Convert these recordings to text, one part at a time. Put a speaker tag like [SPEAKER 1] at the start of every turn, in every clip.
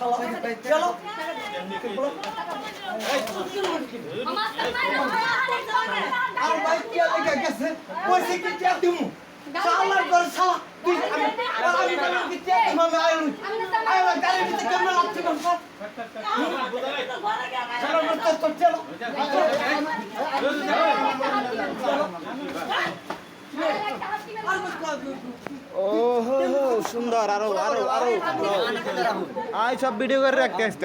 [SPEAKER 1] শালা চলো আর ভাই কি লেগে গেছে কইছে কি টিয়া দিমু শালার ঘর শালা তুই আমি বললাম কি টিয়া দিমু আমি আইলো গাড়ি ভিতরে কেমন লাগছে বল চলো মত তো চলো
[SPEAKER 2] ওহো সুন্দর আরো আরো আরো আই সব ভিডিও করে রাখতে আসতে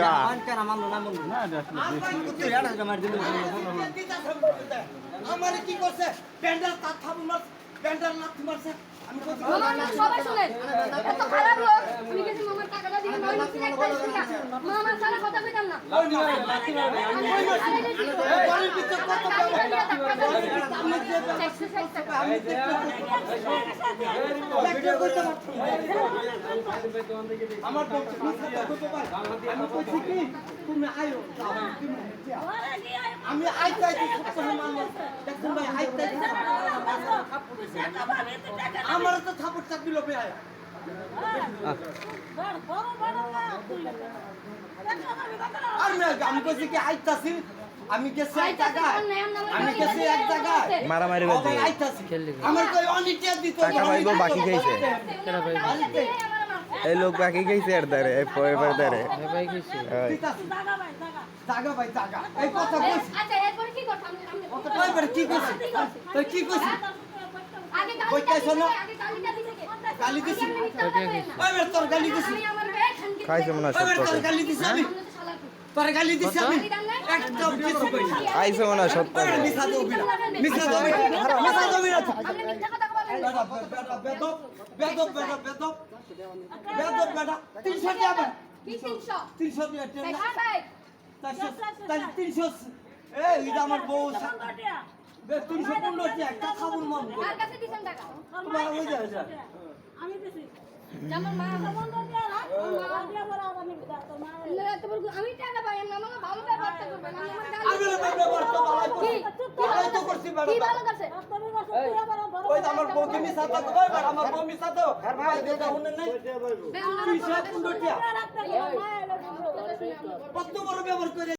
[SPEAKER 1] আমার কি করছে প্যান্ডেল তার থাবু মার প্যান্ডেল লাথি মারছে আমি কইছি
[SPEAKER 3] মামা সবাই শুনেন এত খারাপ লোক আমি কিছু মামার টাকাটা দিবেন নয় মাসে এক তারিখ থেকে মামা সারা কথা কইতাম না
[SPEAKER 1] ওই না লাথি মারবে বাড়ির ভিতর কত আমি দেখতে করতে আমার পক্ষে কত ভাই আমি কইছি কি তুমি আইও আমি আইতাই সব মানলাম দেখুন ভাই আইতাই আমার তো থাপড় চাপ দিল ভাই আর আমি কইছি কি আইতাছি আমি গেছি এক জায়গায় আমি গেছি এক জায়গায়
[SPEAKER 2] মারামারি বাজে
[SPEAKER 1] আইতাছি আমার কই অনিটিয়া দিত
[SPEAKER 2] টাকা পাইবো বাকি খাইছে এই লোক বাকি খাইছে এর দারে এই পয়ের দারে ভাই খাইছে
[SPEAKER 1] জায়গা ভাই জায়গা এই কথা কইছি
[SPEAKER 3] আচ্ছা এরপর কি করব আমি
[SPEAKER 1] এবার কি কইছি তুই কি কইছি
[SPEAKER 3] আগে
[SPEAKER 1] কইতাছ না
[SPEAKER 3] আগে গালিটা দিছে কে
[SPEAKER 1] গালি দিছি এবার তোর গালি দিছি
[SPEAKER 3] আমি আমার ব্যাগ খানকে
[SPEAKER 2] খাইছে মনে হয়
[SPEAKER 1] এবার তোর
[SPEAKER 2] সত্য
[SPEAKER 1] গালি দিছি আমি তোর গালি দিছি আমি একদম কিছু কই না
[SPEAKER 2] আইছে মনে হয় সত্য
[SPEAKER 1] মিছা দবি না মিছা দবি না মিছা দবি না
[SPEAKER 3] আপনি মিথ্যা কথা বলেন
[SPEAKER 1] বেদব বেদব বেদব বেদব বেদব বেদা 300 টাকা আবার
[SPEAKER 3] কি 300
[SPEAKER 1] 300 টাকা
[SPEAKER 3] দেখা ভাই
[SPEAKER 1] তাই 300 এই এটা আমার বউ 315 টাকা একটা খাবুর মন
[SPEAKER 3] কার কাছে দিছেন টাকা
[SPEAKER 1] তোমার ওই যায়
[SPEAKER 4] আমি দিছি
[SPEAKER 3] জামার মা
[SPEAKER 4] বন্ধ দিয়া না দিয়া বড় আমি তো মা
[SPEAKER 3] না তো আমি টাকা পাই না মামা ভালো ব্যবহার করবেন আমি আমার গালি
[SPEAKER 1] আমি ব্যবহার তো ভালো তো করছি
[SPEAKER 3] কি
[SPEAKER 1] ম্যাডাম
[SPEAKER 3] ভালো করছে
[SPEAKER 4] তুমি বসো তুই বড় বড়
[SPEAKER 1] ওই আমার বউকে মিছা তো কই আমার বউ মিছা তো ভাই দেটা হুনে নাই 315 টাকা
[SPEAKER 4] রাখতে গেল মা এলো
[SPEAKER 1] কত বড় ব্যবহার করে